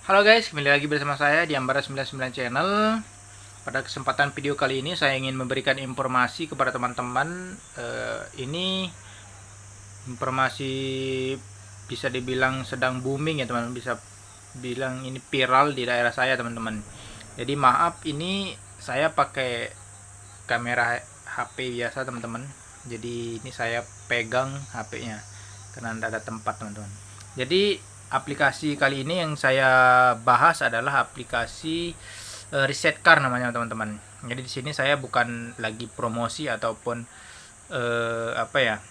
Halo guys, kembali lagi bersama saya di Ambara 99 Channel. Pada kesempatan video kali ini saya ingin memberikan informasi kepada teman-teman. Ini informasi bisa dibilang sedang booming ya teman-teman, bisa bilang ini viral di daerah saya teman-teman. Jadi maaf, ini saya pakai kamera HP biasa teman-teman. Jadi ini saya pegang HP-nya karena tidak ada tempat teman-teman. Jadi aplikasi kali ini yang saya bahas adalah aplikasi Reset Car namanya teman-teman. Jadi di sini saya bukan lagi promosi ataupun apa ya,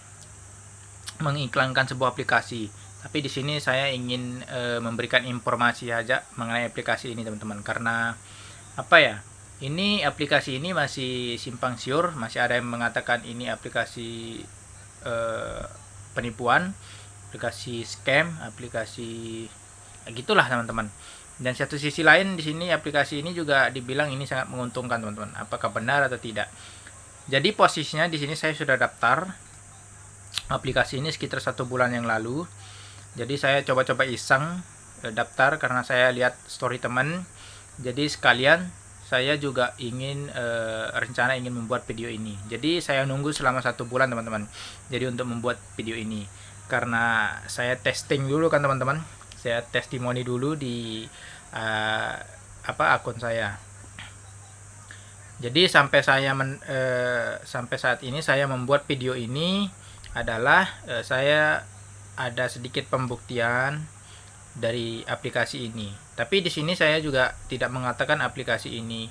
mengiklankan sebuah aplikasi. Tapi di sini saya ingin memberikan informasi aja mengenai aplikasi ini teman-teman, karena apa ya? Ini aplikasi ini masih simpang siur, masih ada yang mengatakan ini aplikasi penipuan, aplikasi scam, aplikasi gitulah teman-teman. Dan satu sisi lain di sini aplikasi ini juga dibilang ini sangat menguntungkan teman-teman. Apakah benar atau tidak? Jadi posisinya di sini saya sudah daftar aplikasi ini sekitar 1 bulan yang lalu. Jadi saya coba-coba iseng daftar karena saya lihat story teman. Jadi sekalian saya juga ingin rencana ingin membuat video ini. Jadi saya nunggu selama 1 bulan teman-teman. Jadi untuk membuat video ini, karena saya testing dulu kan teman-teman. Saya testimoni dulu di akun saya. Jadi sampai saat ini saya membuat video ini adalah saya ada sedikit pembuktian dari aplikasi ini. Tapi di sini saya juga tidak mengatakan aplikasi ini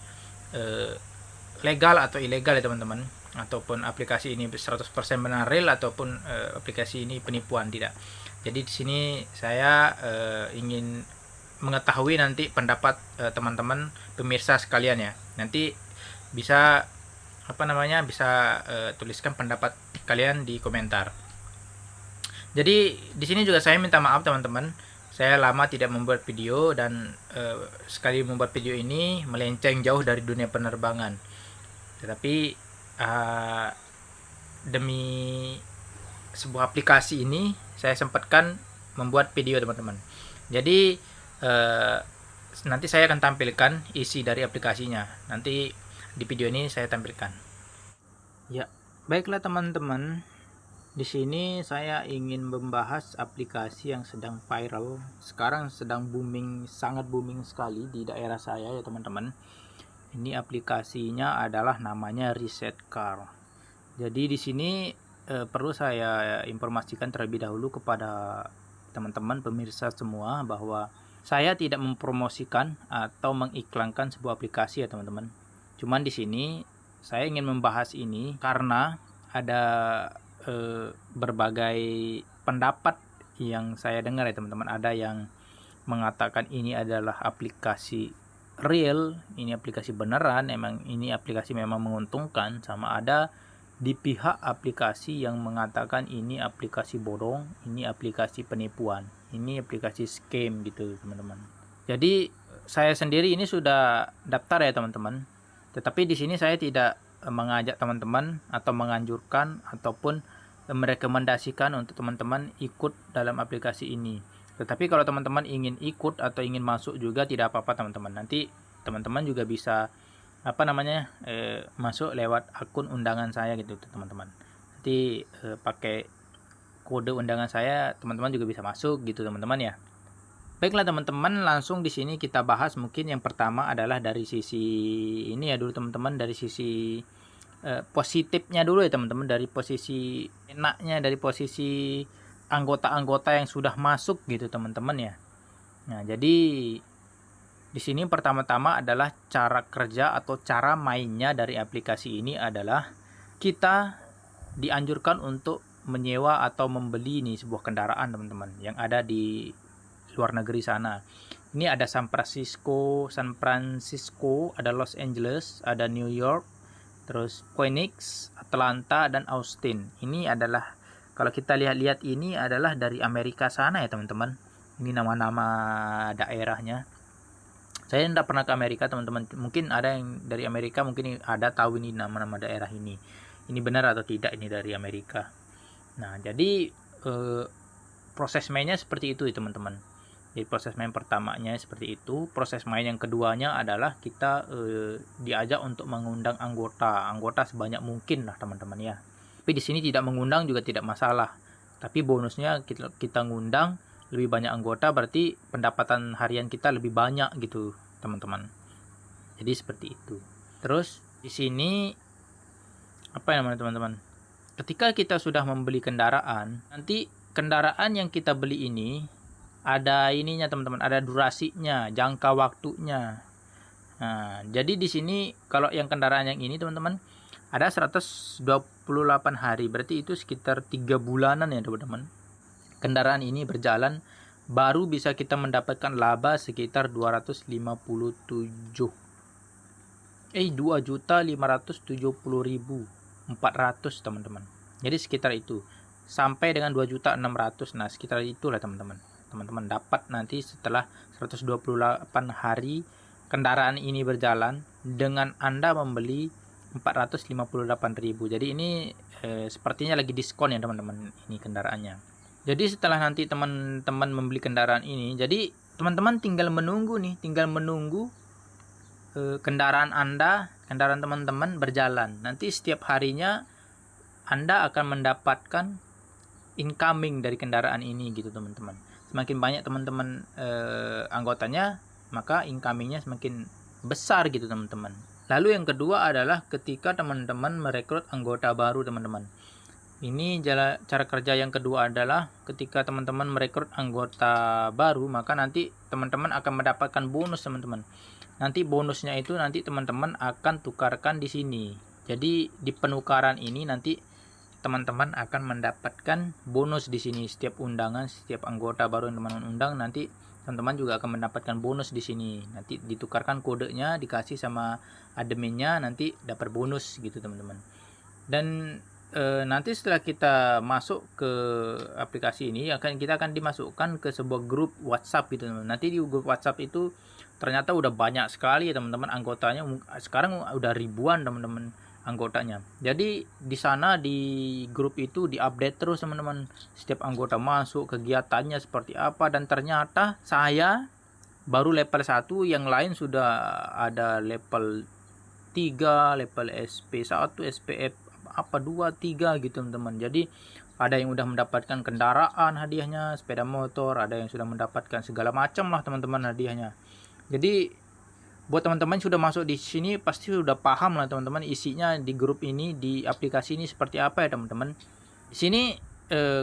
legal atau ilegal ya teman-teman, ataupun aplikasi ini 100% benar real ataupun aplikasi ini penipuan, tidak. Jadi di sini saya ingin mengetahui nanti pendapat teman-teman pemirsa sekalian ya. Nanti bisa bisa tuliskan pendapat kalian di komentar. Jadi di sini juga saya minta maaf teman-teman. Saya lama tidak membuat video dan sekali membuat video ini melenceng jauh dari dunia penerbangan. Tetapi demi sebuah aplikasi ini saya sempatkan membuat video teman-teman. Jadi nanti saya akan tampilkan isi dari aplikasinya. Nanti di video ini saya tampilkan. Ya, baiklah teman-teman. Di sini saya ingin membahas aplikasi yang sedang viral, sekarang sedang booming, sangat booming sekali di daerah saya ya teman-teman. Ini aplikasinya adalah namanya Reset Car. Jadi di sini perlu saya informasikan terlebih dahulu kepada teman-teman pemirsa semua bahwa saya tidak mempromosikan atau mengiklankan sebuah aplikasi ya teman-teman. Cuman di sini saya ingin membahas ini karena ada berbagai pendapat yang saya dengar ya teman-teman. Ada yang mengatakan ini adalah aplikasi real, ini aplikasi beneran, emang ini aplikasi memang menguntungkan, sama ada di pihak aplikasi yang mengatakan ini aplikasi bodong, ini aplikasi penipuan, ini aplikasi scam gitu teman-teman. Jadi saya sendiri ini sudah daftar ya teman-teman. Tetapi di sini saya tidak mengajak teman-teman atau menganjurkan ataupun merekomendasikan untuk teman-teman ikut dalam aplikasi ini. Tetapi kalau teman-teman ingin ikut atau ingin masuk juga tidak apa-apa teman-teman. Nanti teman-teman juga bisa masuk lewat akun undangan saya gitu teman-teman. Nanti pakai kode undangan saya teman-teman juga bisa masuk gitu teman-teman ya. Baiklah teman-teman, langsung di sini kita bahas. Mungkin yang pertama adalah dari sisi ini ya dulu teman-teman, dari sisi positifnya dulu ya teman-teman, dari posisi enaknya, dari posisi anggota-anggota yang sudah masuk gitu teman-teman ya. Nah, jadi di sini pertama-tama adalah cara kerja atau cara mainnya dari aplikasi ini adalah kita dianjurkan untuk menyewa atau membeli nih sebuah kendaraan teman-teman yang ada di luar negeri sana. Ini ada San Francisco, ada Los Angeles, ada New York, terus Phoenix, Atlanta, dan Austin. Ini adalah, kalau kita lihat-lihat ini adalah dari Amerika sana ya teman-teman. Ini nama-nama daerahnya. Saya tidak pernah ke Amerika teman-teman. Mungkin ada yang dari Amerika, mungkin ada tahu ini nama-nama daerah ini. Ini benar atau tidak ini dari Amerika. Nah, jadi proses mainnya seperti itu ya teman-teman. Jadi proses main pertamanya seperti itu. Proses main yang keduanya adalah kita diajak untuk mengundang anggota sebanyak mungkin lah teman-teman ya. Tapi di sini tidak mengundang juga tidak masalah. Tapi bonusnya kita ngundang lebih banyak anggota, berarti pendapatan harian kita lebih banyak gitu teman-teman. Jadi seperti itu. Terus di sini apa namanya teman-teman? Ketika kita sudah membeli kendaraan, nanti kendaraan yang kita beli ini ada ininya teman-teman, ada durasinya, jangka waktunya. Nah, jadi di sini kalau yang kendaraan yang ini teman-teman ada 128 hari, berarti itu sekitar 3 bulanan ya teman-teman. Kendaraan ini berjalan baru bisa kita mendapatkan laba sekitar 2.570.400 teman-teman. Jadi sekitar itu sampai dengan 2.600.000. Nah, sekitar itulah teman-teman. Teman-teman dapat nanti setelah 128 hari kendaraan ini berjalan dengan Anda membeli 458.000. Jadi ini sepertinya lagi diskon ya teman-teman ini kendaraannya. Jadi setelah nanti teman-teman membeli kendaraan ini, jadi teman-teman tinggal menunggu kendaraan Anda, kendaraan teman-teman berjalan. Nanti setiap harinya Anda akan mendapatkan incoming dari kendaraan ini gitu teman-teman. Semakin banyak teman-teman anggotanya, maka incomingnya semakin besar gitu teman-teman. Lalu yang kedua adalah ketika teman-teman merekrut anggota baru teman-teman. Ini cara kerja yang kedua adalah ketika teman-teman merekrut anggota baru, maka nanti teman-teman akan mendapatkan bonus teman-teman. Nanti bonusnya itu nanti teman-teman akan tukarkan di sini. Jadi di penukaran ini nanti teman-teman akan mendapatkan bonus di sini. Setiap undangan, setiap anggota baru yang teman-teman undang, nanti teman-teman juga akan mendapatkan bonus di sini. Nanti ditukarkan kodenya, dikasih sama adminnya, nanti dapat bonus gitu teman-teman. Dan nanti setelah kita masuk ke aplikasi ini kita akan dimasukkan ke sebuah grup WhatsApp gitu teman-teman. Nanti di grup WhatsApp itu ternyata udah banyak sekali ya teman-teman anggotanya, sekarang udah ribuan teman-teman anggotanya. Jadi di sana di grup itu diupdate terus teman-teman, setiap anggota masuk kegiatannya seperti apa, dan ternyata saya baru level 1, yang lain sudah ada level 3, level SP1, SPF 2, 3 gitu teman-teman. Jadi ada yang udah mendapatkan kendaraan hadiahnya, sepeda motor, ada yang sudah mendapatkan segala macam lah teman-teman hadiahnya. Jadi buat teman-teman sudah masuk di sini pasti sudah paham lah teman-teman isinya di grup ini, di aplikasi ini seperti apa ya teman-teman. Di sini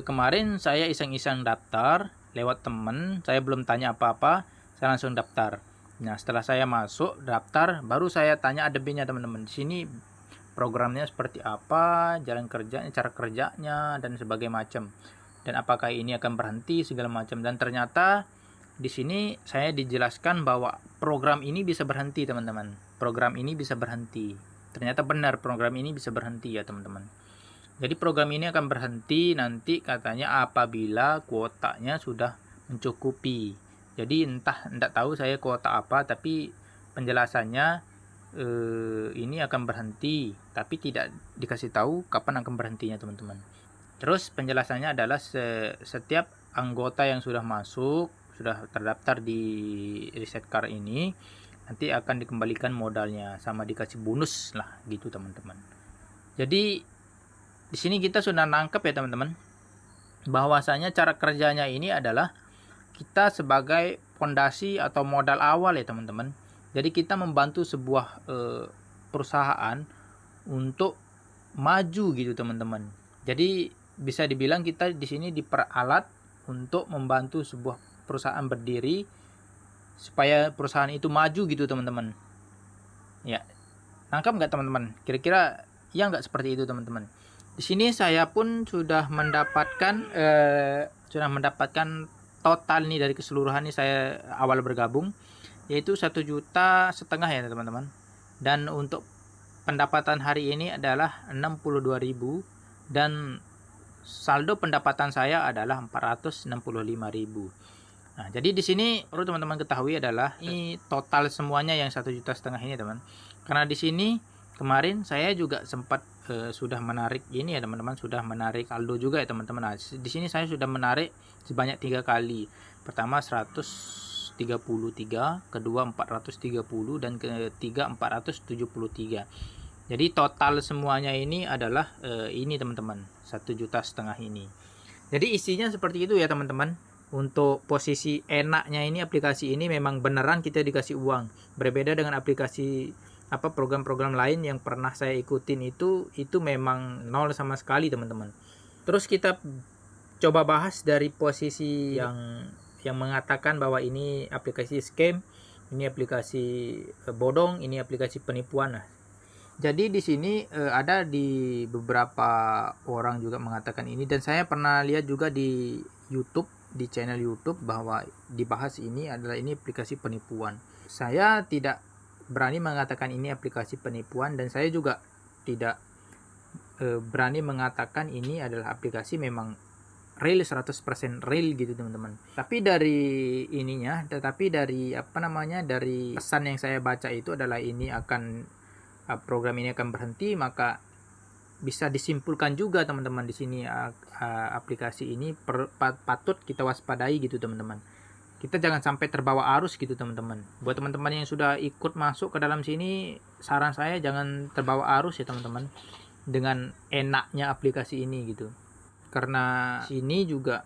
kemarin saya iseng-iseng daftar lewat temen, saya belum tanya apa-apa, saya langsung daftar. Nah, setelah saya masuk daftar, baru saya tanya adminnya teman-teman. Di sini programnya seperti apa, jalan kerjanya, cara kerjanya, dan sebagainya macam. Dan apakah ini akan berhenti segala macam. Dan ternyata di sini saya dijelaskan bahwa program ini bisa berhenti teman-teman. Program ini bisa berhenti. Ternyata benar program ini bisa berhenti ya teman-teman. Jadi program ini akan berhenti nanti katanya apabila kuotanya sudah mencukupi. Jadi enggak tahu saya kuota apa, tapi penjelasannya ini akan berhenti, tapi tidak dikasih tahu kapan akan berhentinya teman-teman. Terus penjelasannya adalah setiap anggota yang sudah masuk, sudah terdaftar di Reset Car ini, nanti akan dikembalikan modalnya sama dikasih bonus lah gitu teman-teman. Jadi di sini kita sudah nangkep ya teman-teman, bahwasanya cara kerjanya ini adalah kita sebagai fondasi atau modal awal ya teman-teman. Jadi kita membantu sebuah perusahaan untuk maju gitu teman-teman. Jadi bisa dibilang kita di sini diperalat untuk membantu sebuah perusahaan berdiri supaya perusahaan itu maju gitu teman-teman. Ya, nangkap nggak teman-teman? Kira-kira ya nggak seperti itu teman-teman. Di sini saya pun sudah mendapatkan total nih dari keseluruhan nih saya awal bergabung, yaitu 1,5 juta ya teman-teman. Dan untuk pendapatan hari ini adalah 62.000 dan saldo pendapatan saya adalah 465.000. Nah, jadi di sini perlu teman-teman ketahui adalah ini total semuanya yang 1,5 juta ini teman. Karena di sini kemarin saya juga sempat sudah menarik ini ya teman-teman, sudah menarik saldo juga ya teman-teman. Nah, di sini saya sudah menarik sebanyak 3 kali. Pertama 133, kedua 430, dan ketiga 473. Jadi total semuanya ini adalah ini teman-teman, 1,5 juta ini. Jadi isinya seperti itu ya teman-teman. Untuk posisi enaknya ini, aplikasi ini memang beneran kita dikasih uang. Berbeda dengan aplikasi program-program lain yang pernah saya ikutin, itu memang nol sama sekali teman-teman. Terus kita coba bahas dari posisi yang mengatakan bahwa ini aplikasi scam, ini aplikasi bodong, ini aplikasi penipuan. Nah, jadi di sini ada di beberapa orang juga mengatakan ini, dan saya pernah lihat juga di YouTube, di channel YouTube, bahwa dibahas ini adalah ini aplikasi penipuan. Saya tidak berani mengatakan ini aplikasi penipuan, dan saya juga tidak berani mengatakan ini adalah aplikasi memang real, 100% real gitu teman-teman. Tapi dari ininya, tetapi dari dari pesan yang saya baca itu adalah ini akan program ini akan berhenti, maka bisa disimpulkan juga teman-teman di sini aplikasi ini patut kita waspadai gitu teman-teman. Kita jangan sampai terbawa arus gitu teman-teman. Buat teman-teman yang sudah ikut masuk ke dalam sini, saran saya jangan terbawa arus ya teman-teman dengan enaknya aplikasi ini gitu. Karena sini juga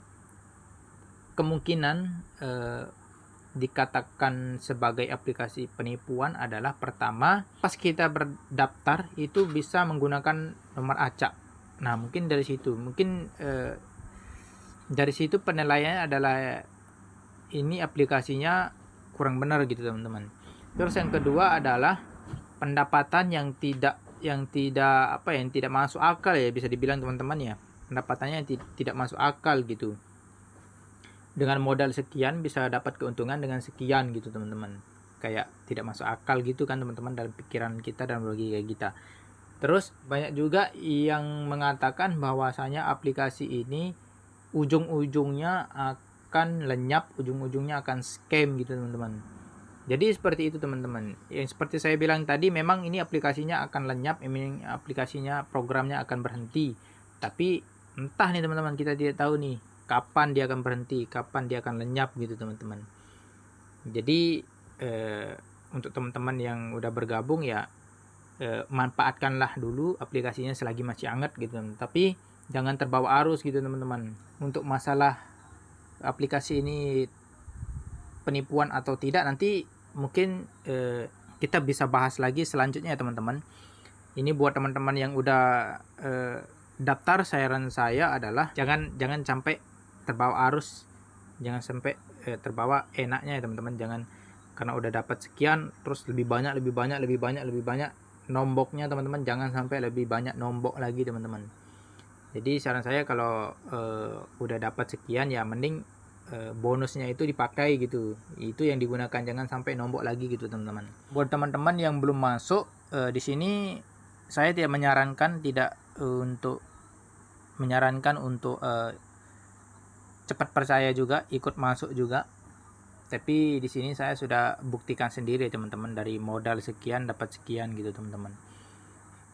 kemungkinan dikatakan sebagai aplikasi penipuan adalah, pertama, pas kita berdaftar itu bisa menggunakan nomor acak. Nah, mungkin dari situ penilaiannya adalah ini aplikasinya kurang benar gitu teman-teman. Terus yang kedua adalah pendapatan yang tidak masuk akal ya, bisa dibilang teman-teman ya. Pendapatannya tidak masuk akal gitu. Dengan modal sekian bisa dapat keuntungan dengan sekian gitu teman-teman. Kayak tidak masuk akal gitu kan teman-teman dalam pikiran kita dan logika kita. Terus banyak juga yang mengatakan bahwasanya aplikasi ini ujung-ujungnya akan lenyap, ujung-ujungnya akan scam gitu teman-teman. Jadi seperti itu teman-teman. Yang seperti saya bilang tadi, memang ini aplikasinya akan lenyap, ini aplikasinya, programnya akan berhenti. Tapi entah nih teman-teman, kita tidak tahu nih kapan dia akan berhenti, kapan dia akan lenyap gitu teman-teman. Jadi untuk teman-teman yang udah bergabung ya, manfaatkanlah dulu aplikasinya selagi masih hangat gitu teman. Tapi jangan terbawa arus gitu teman-teman. Untuk masalah aplikasi ini penipuan atau tidak, nanti mungkin kita bisa bahas lagi selanjutnya ya teman-teman. Ini buat teman-teman yang udah daftar, saran saya adalah jangan sampai terbawa arus, jangan sampai terbawa enaknya ya teman-teman. Jangan karena udah dapat sekian terus lebih banyak nomboknya teman-teman, jangan sampai lebih banyak nombok lagi teman-teman. Jadi saran saya kalau udah dapat sekian ya mending bonusnya itu dipakai gitu, itu yang digunakan, jangan sampai nombok lagi gitu teman-teman. Buat teman-teman yang belum masuk di sini, saya tidak menyarankan untuk cepat percaya juga, ikut masuk juga. Tapi di sini saya sudah buktikan sendiri teman-teman, dari modal sekian dapat sekian gitu teman-teman.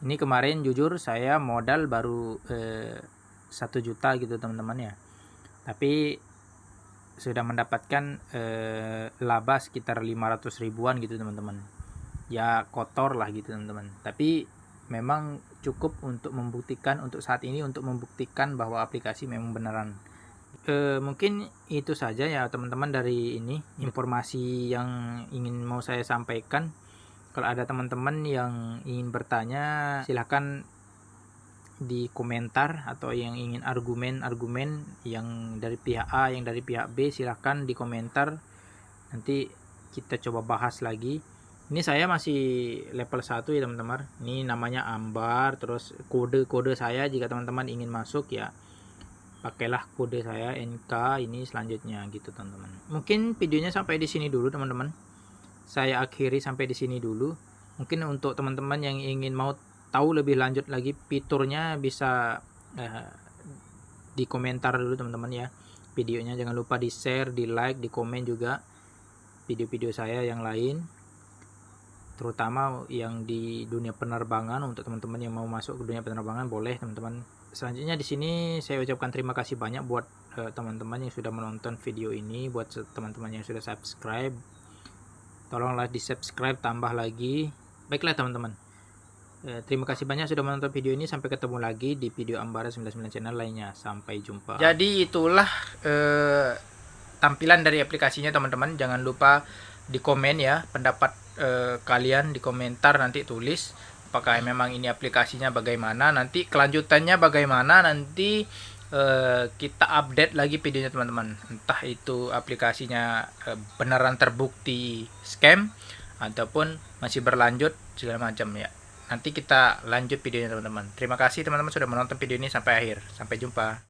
Ini kemarin jujur saya modal baru 1 juta gitu teman-teman ya. Tapi sudah mendapatkan laba sekitar 500 ribuan gitu teman-teman. Ya kotor lah gitu teman-teman. Tapi memang cukup untuk membuktikan, untuk saat ini untuk membuktikan bahwa aplikasi memang beneran. Mungkin itu saja ya teman-teman dari ini informasi yang ingin mau saya sampaikan. Kalau ada teman-teman yang ingin bertanya, silahkan di komentar, atau yang ingin argumen yang dari pihak A, yang dari pihak B, silahkan di komentar. Nanti kita coba bahas lagi. Ini saya masih level 1 ya teman-teman. Ini namanya Ambar. Terus kode saya, jika teman-teman ingin masuk ya pakailah kode saya NK ini selanjutnya gitu teman-teman. Mungkin videonya sampai di sini dulu teman-teman. Saya akhiri sampai di sini dulu. Mungkin untuk teman-teman yang ingin mau tahu lebih lanjut lagi fiturnya, bisa di komentar dulu teman-teman ya videonya. Jangan lupa di share, di like, di komen juga video-video saya yang lain, terutama yang di dunia penerbangan. Untuk teman-teman yang mau masuk ke dunia penerbangan, boleh teman-teman. Selanjutnya di sini saya ucapkan terima kasih banyak buat teman-teman yang sudah menonton video ini. Buat teman-teman yang sudah subscribe, tolonglah di subscribe, tambah lagi. Baiklah teman-teman, terima kasih banyak sudah menonton video ini. Sampai ketemu lagi di video Ambara 99 channel lainnya. Sampai jumpa. Jadi itulah tampilan dari aplikasinya teman-teman. Jangan lupa di komen ya pendapat kalian di komentar, nanti tulis apakah memang ini aplikasinya bagaimana, nanti kelanjutannya bagaimana, nanti kita update lagi videonya teman-teman. Entah itu aplikasinya beneran terbukti scam ataupun masih berlanjut segala macam ya. Nanti kita lanjut videonya teman-teman. Terima kasih teman-teman sudah menonton video ini sampai akhir. Sampai jumpa.